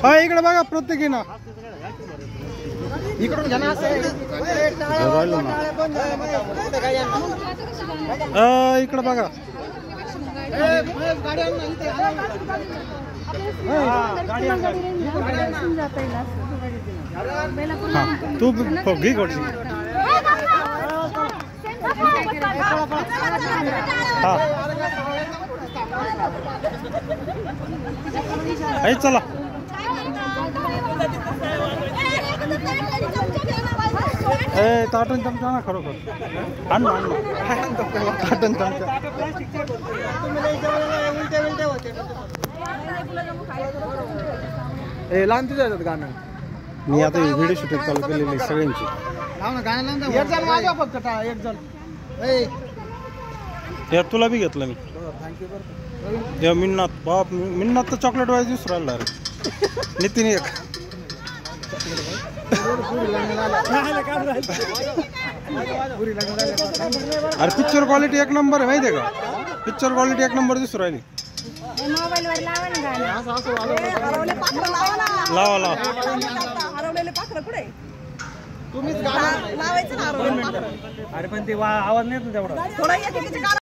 हा इकडे बघा प्रत्येकीनं इकडून घ्या ना इकडे बघा तू घे गोडी चला ताटन चमचा ना खरोखर आण ताटन चमचा लहान तुझ्या गाणं मी आता व्हिडिओ शूटिंग चालू केलेली सगळ्यांची फक्त एक जण तुला बी घेतलं मी मिन्नात बाप मिन्नात तर चॉकलेट वाईज दिसून राहिला रे नितीन एक अरे पिक्चर क्वालिटी एक नंबर आहे माहिती आहे का पिक्चर क्वालिटी एक नंबर दिसून राहिली लावा लावा तुम्हीच अरे पण ते आवाज नाही तेवढा